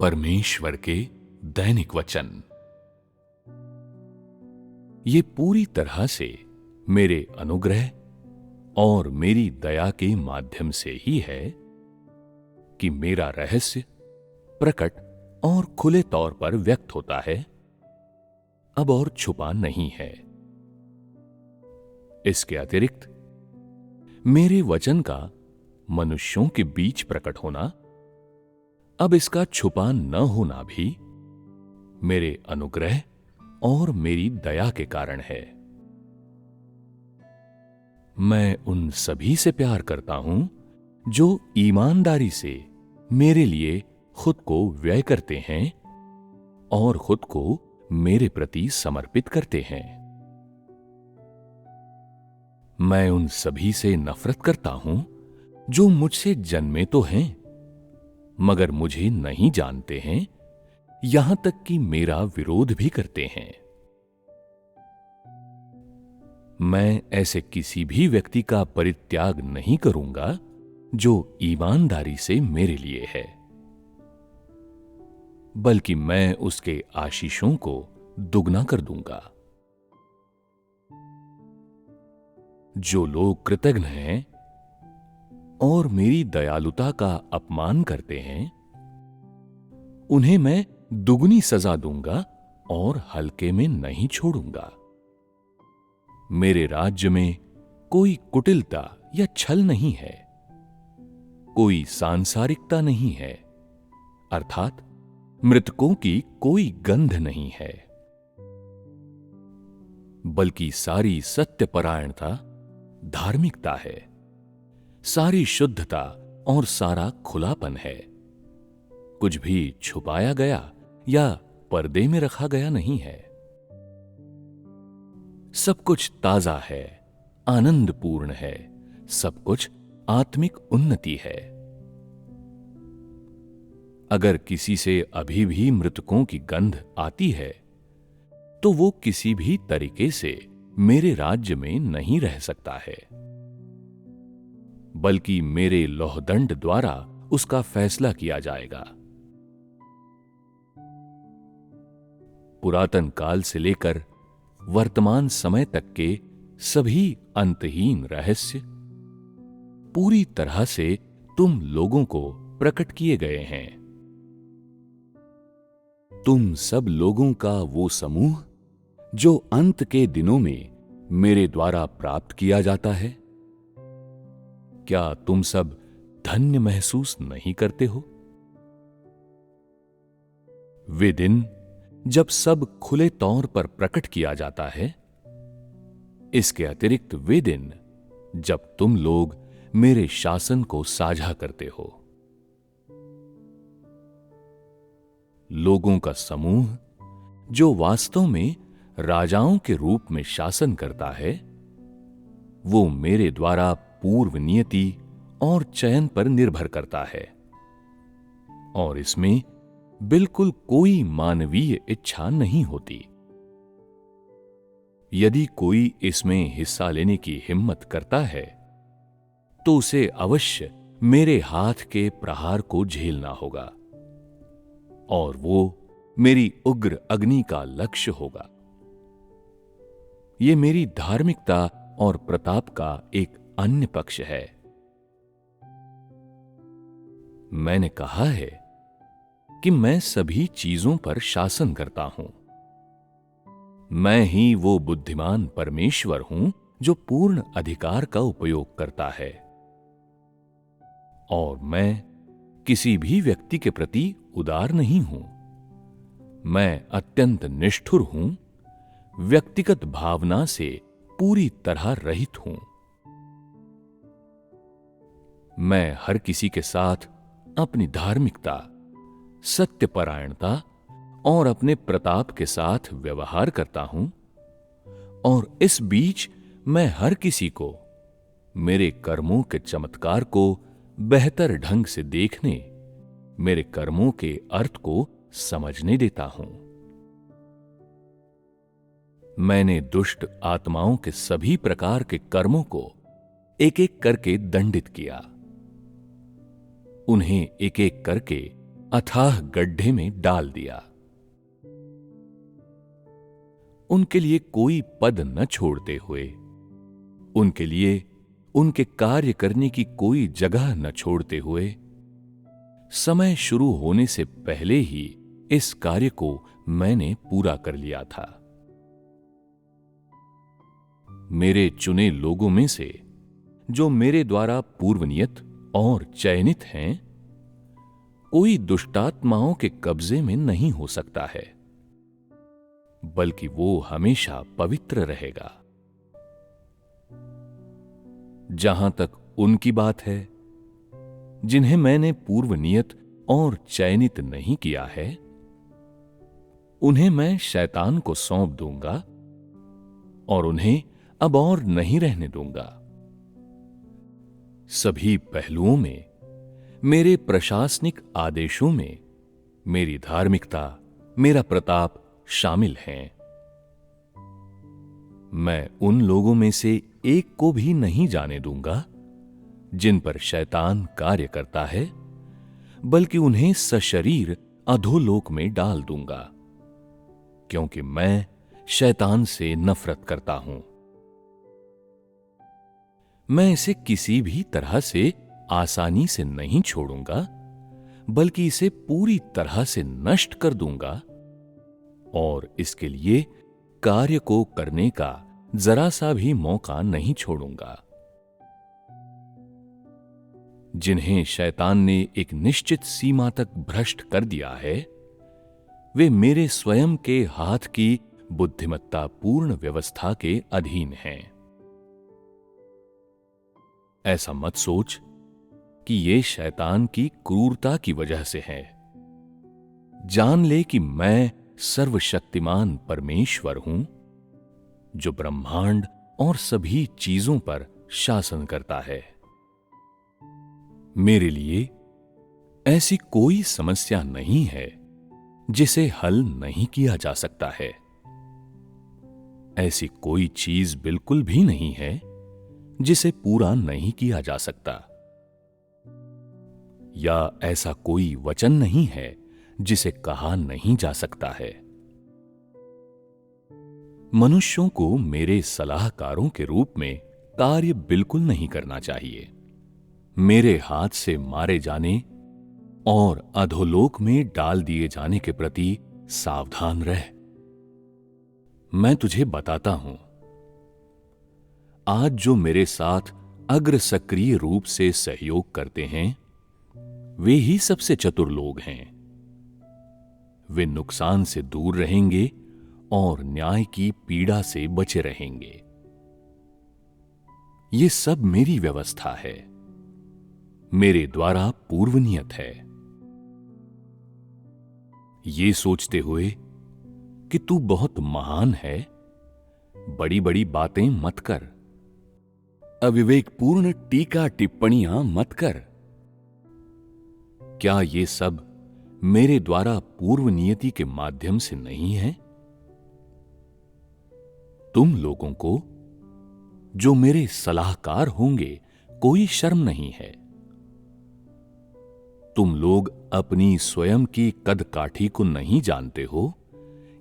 परमेश्वर के दैनिक वचन। ये पूरी तरह से मेरे अनुग्रह और मेरी दया के माध्यम से ही है कि मेरा रहस्य प्रकट और खुले तौर पर व्यक्त होता है, अब और छुपा नहीं है। इसके अतिरिक्त मेरे वचन का मनुष्यों के बीच प्रकट होना, अब इसका छुपा न होना भी मेरे अनुग्रह और मेरी दया के कारण है। मैं उन सभी से प्यार करता हूं जो ईमानदारी से मेरे लिए खुद को व्यय करते हैं और खुद को मेरे प्रति समर्पित करते हैं। मैं उन सभी से नफरत करता हूं जो मुझसे जन्मे तो हैं मगर मुझे नहीं जानते हैं, यहां तक कि मेरा विरोध भी करते हैं। मैं ऐसे किसी भी व्यक्ति का परित्याग नहीं करूंगा जो ईमानदारी से मेरे लिए है, बल्कि मैं उसके आशीषों को दुगना कर दूंगा। जो लोग कृतज्ञ हैं और मेरी दयालुता का अपमान करते हैं, उन्हें मैं दुगनी सजा दूंगा और हल्के में नहीं छोड़ूंगा। मेरे राज्य में कोई कुटिलता या छल नहीं है, कोई सांसारिकता नहीं है, अर्थात मृतकों की कोई गंध नहीं है, बल्कि सारी सत्यपरायणता धार्मिकता है, सारी शुद्धता और सारा खुलापन है। कुछ भी छुपाया गया या पर्दे में रखा गया नहीं है। सब कुछ ताजा है, आनंदपूर्ण है, सब कुछ आत्मिक उन्नति है। अगर किसी से अभी भी मृतकों की गंध आती है, तो वो किसी भी तरीके से मेरे राज्य में नहीं रह सकता है, बल्कि मेरे लोहदंड द्वारा उसका फैसला किया जाएगा। पुरातन काल से लेकर वर्तमान समय तक के सभी अंतहीन रहस्य पूरी तरह से तुम लोगों को प्रकट किए गए हैं। तुम सब लोगों का वो समूह जो अंत के दिनों में मेरे द्वारा प्राप्त किया जाता है, क्या तुम सब धन्य महसूस नहीं करते हो? वे दिन जब सब खुले तौर पर प्रकट किया जाता है, इसके अतिरिक्त वे दिन जब तुम लोग मेरे शासन को साझा करते हो। लोगों का समूह जो वास्तव में राजाओं के रूप में शासन करता है, वो मेरे द्वारा पूर्व नियति और चयन पर निर्भर करता है, और इसमें बिल्कुल कोई मानवीय इच्छा नहीं होती। यदि कोई इसमें हिस्सा लेने की हिम्मत करता है, तो उसे अवश्य मेरे हाथ के प्रहार को झेलना होगा, और वो मेरी उग्र अग्नि का लक्ष्य होगा। ये मेरी धार्मिकता और प्रताप का एक अन्य पक्ष है। मैंने कहा है कि मैं सभी चीजों पर शासन करता हूं। मैं ही वो बुद्धिमान परमेश्वर हूं जो पूर्ण अधिकार का उपयोग करता है, और मैं किसी भी व्यक्ति के प्रति उदार नहीं हूं। मैं अत्यंत निष्ठुर हूं, व्यक्तिगत भावना से पूरी तरह रहित हूं। मैं हर किसी के साथ अपनी धार्मिकता, सत्यपरायणता और अपने प्रताप के साथ व्यवहार करता हूं, और इस बीच मैं हर किसी को मेरे कर्मों के चमत्कार को बेहतर ढंग से देखने, मेरे कर्मों के अर्थ को समझने देता हूं। मैंने दुष्ट आत्माओं के सभी प्रकार के कर्मों को एक एक करके दंडित किया। उन्हें एक एक करके अथाह गड्ढे में डाल दिया। उनके लिए कोई पद न छोड़ते हुए, उनके लिए उनके कार्य करने की कोई जगह न छोड़ते हुए, समय शुरू होने से पहले ही इस कार्य को मैंने पूरा कर लिया था। मेरे चुने लोगों में से जो मेरे द्वारा पूर्वनियत और चयनित हैं, कोई दुष्टात्माओं के कब्जे में नहीं हो सकता है, बल्कि वो हमेशा पवित्र रहेगा। जहां तक उनकी बात है, जिन्हें मैंने पूर्व नियत और चयनित नहीं किया है, उन्हें मैं शैतान को सौंप दूंगा और उन्हें अब और नहीं रहने दूंगा। सभी पहलुओं में, मेरे प्रशासनिक आदेशों में मेरी धार्मिकता, मेरा प्रताप शामिल हैं। मैं उन लोगों में से एक को भी नहीं जाने दूंगा जिन पर शैतान कार्य करता है, बल्कि उन्हें सशरीर अधोलोक में डाल दूंगा, क्योंकि मैं शैतान से नफरत करता हूं। मैं इसे किसी भी तरह से आसानी से नहीं छोड़ूंगा, बल्कि इसे पूरी तरह से नष्ट कर दूंगा और इसके लिए कार्य को करने का जरा सा भी मौका नहीं छोड़ूंगा। जिन्हें शैतान ने एक निश्चित सीमा तक भ्रष्ट कर दिया है, वे मेरे स्वयं के हाथ की बुद्धिमत्ता पूर्ण व्यवस्था के अधीन हैं। ऐसा मत सोच कि ये शैतान की क्रूरता की वजह से है। जान ले कि मैं सर्वशक्तिमान परमेश्वर हूं, जो ब्रह्मांड और सभी चीजों पर शासन करता है। मेरे लिए ऐसी कोई समस्या नहीं है जिसे हल नहीं किया जा सकता है। ऐसी कोई चीज बिल्कुल भी नहीं है जिसे पूरा नहीं किया जा सकता, या ऐसा कोई वचन नहीं है जिसे कहा नहीं जा सकता है। मनुष्यों को मेरे सलाहकारों के रूप में कार्य बिल्कुल नहीं करना चाहिए। मेरे हाथ से मारे जाने और अधोलोक में डाल दिए जाने के प्रति सावधान रह। मैं तुझे बताता हूं, आज जो मेरे साथ अग्र सक्रिय रूप से सहयोग करते हैं, वे ही सबसे चतुर लोग हैं। वे नुकसान से दूर रहेंगे और न्याय की पीड़ा से बचे रहेंगे। ये सब मेरी व्यवस्था है, मेरे द्वारा पूर्व नियत है। ये सोचते हुए कि तू बहुत महान है, बड़ी बड़ी बातें मत कर, अविवेकपूर्ण टीका टिप्पणियां मत कर। क्या ये सब मेरे द्वारा पूर्व नियति के माध्यम से नहीं है? तुम लोगों को, जो मेरे सलाहकार होंगे, कोई शर्म नहीं है। तुम लोग अपनी स्वयं की कद काठी को नहीं जानते हो,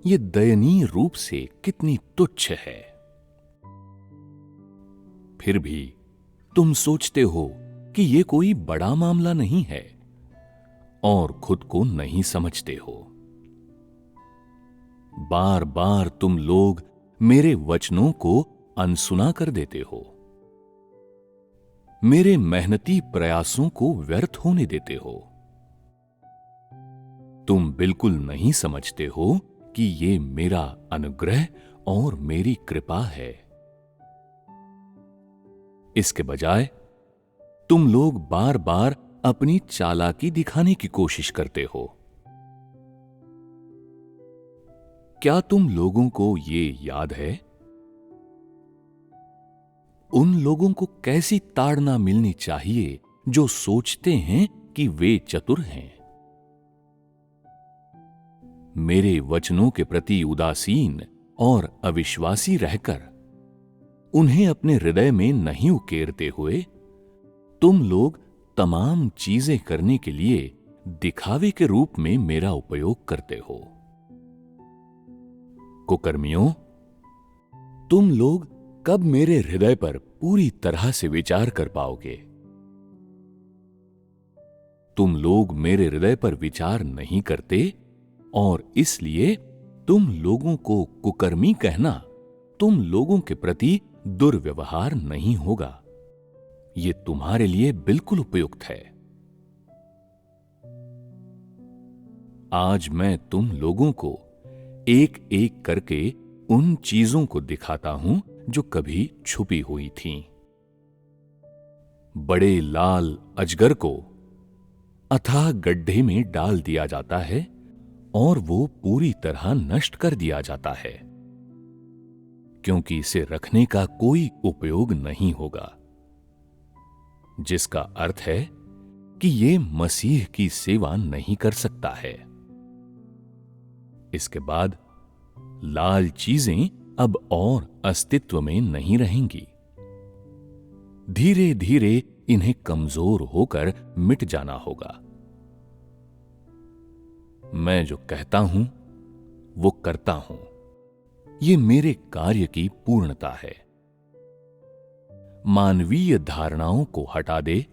यह दयनीय रूप से कितनी तुच्छ है। फिर भी तुम सोचते हो कि यह कोई बड़ा मामला नहीं है और खुद को नहीं समझते हो। बार बार तुम लोग मेरे वचनों को अनसुना कर देते हो, मेरे मेहनती प्रयासों को व्यर्थ होने देते हो। तुम बिल्कुल नहीं समझते हो कि ये मेरा अनुग्रह और मेरी कृपा है। इसके बजाय तुम लोग बार बार अपनी चालाकी दिखाने की कोशिश करते हो। क्या तुम लोगों को ये याद है, उन लोगों को कैसी ताड़ना मिलनी चाहिए जो सोचते हैं कि वे चतुर हैं? मेरे वचनों के प्रति उदासीन और अविश्वासी रहकर उन्हें अपने हृदय में नहीं उकेरते हुए, तुम लोग तमाम चीजें करने के लिए दिखावे के रूप में मेरा उपयोग करते हो। कुकर्मियों, तुम लोग कब मेरे हृदय पर पूरी तरह से विचार कर पाओगे? तुम लोग मेरे हृदय पर विचार नहीं करते और इसलिए तुम लोगों को कुकर्मी कहना तुम लोगों के प्रति दुर्व्यवहार नहीं होगा। ये तुम्हारे लिए बिल्कुल उपयुक्त है। आज मैं तुम लोगों को एक एक करके उन चीजों को दिखाता हूं जो कभी छुपी हुई थीं। बड़े लाल अजगर को अथाह गड्ढे में डाल दिया जाता है और वो पूरी तरह नष्ट कर दिया जाता है, क्योंकि इसे रखने का कोई उपयोग नहीं होगा, जिसका अर्थ है कि ये मसीह की सेवा नहीं कर सकता है। इसके बाद लाल चीजें अब और अस्तित्व में नहीं रहेंगी। धीरे धीरे इन्हें कमजोर होकर मिट जाना होगा। मैं जो कहता हूं वो करता हूं। ये मेरे कार्य की पूर्णता है। मानवीय धारणाओं को हटा दे।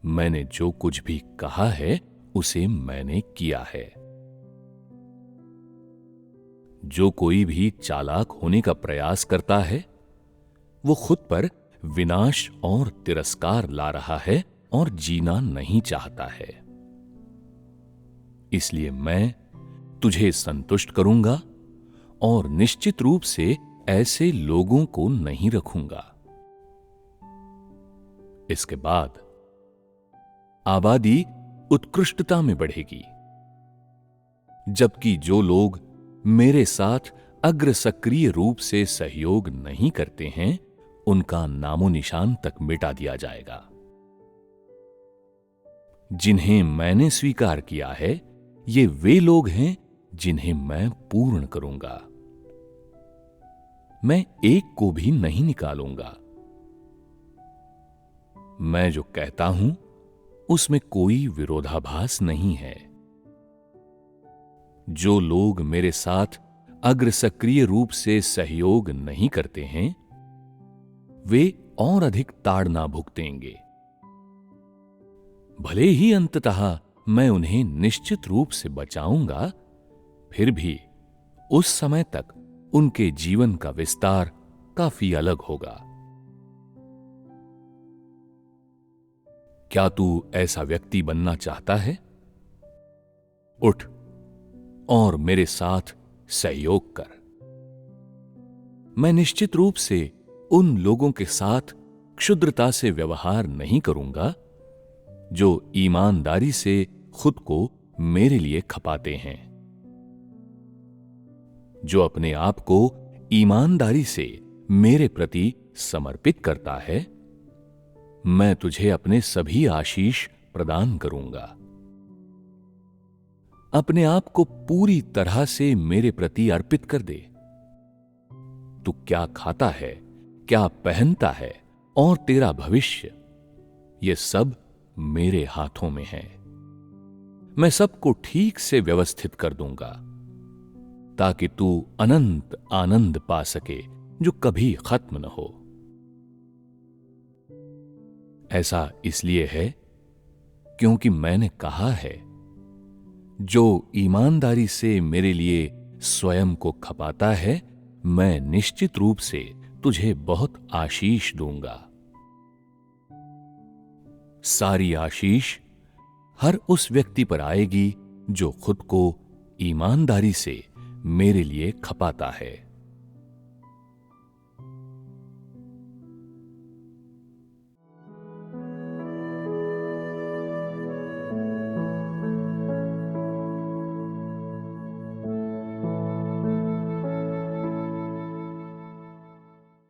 मैंने जो कुछ भी कहा है उसे मैंने किया है। जो कोई भी चालाक होने का प्रयास करता है वो खुद पर विनाश और तिरस्कार ला रहा है और जीना नहीं चाहता है। इसलिए मैं तुझे संतुष्ट करूंगा और निश्चित रूप से ऐसे लोगों को नहीं रखूंगा। इसके बाद आबादी उत्कृष्टता में बढ़ेगी, जबकि जो लोग मेरे साथ अग्र सक्रिय रूप से सहयोग नहीं करते हैं उनका नामो निशान तक मिटा दिया जाएगा। जिन्हें मैंने स्वीकार किया है ये वे लोग हैं जिन्हें मैं पूर्ण करूंगा। मैं एक को भी नहीं निकालूंगा। मैं जो कहता हूं उसमें कोई विरोधाभास नहीं है। जो लोग मेरे साथ अग्र सक्रिय रूप से सहयोग नहीं करते हैं वे और अधिक ताड़ना भुगतेंगे। भले ही अंततः मैं उन्हें निश्चित रूप से बचाऊंगा, फिर भी उस समय तक उनके जीवन का विस्तार काफी अलग होगा। क्या तू ऐसा व्यक्ति बनना चाहता है? उठ और मेरे साथ सहयोग कर। मैं निश्चित रूप से उन लोगों के साथ क्षुद्रता से व्यवहार नहीं करूंगा जो ईमानदारी से खुद को मेरे लिए खपाते हैं। जो अपने आप को ईमानदारी से मेरे प्रति समर्पित करता है, मैं तुझे अपने सभी आशीष प्रदान करूंगा। अपने आप को पूरी तरह से मेरे प्रति अर्पित कर दे। तू क्या खाता है, क्या पहनता है और तेरा भविष्य, ये सब मेरे हाथों में है। मैं सबको ठीक से व्यवस्थित कर दूंगा ताकि तू अनंत आनंद पा सके जो कभी खत्म न हो। ऐसा इसलिए है क्योंकि मैंने कहा है, जो ईमानदारी से मेरे लिए स्वयं को खपाता है, मैं निश्चित रूप से तुझे बहुत आशीष दूंगा। सारी आशीष हर उस व्यक्ति पर आएगी जो खुद को ईमानदारी से मेरे लिए खपाता है।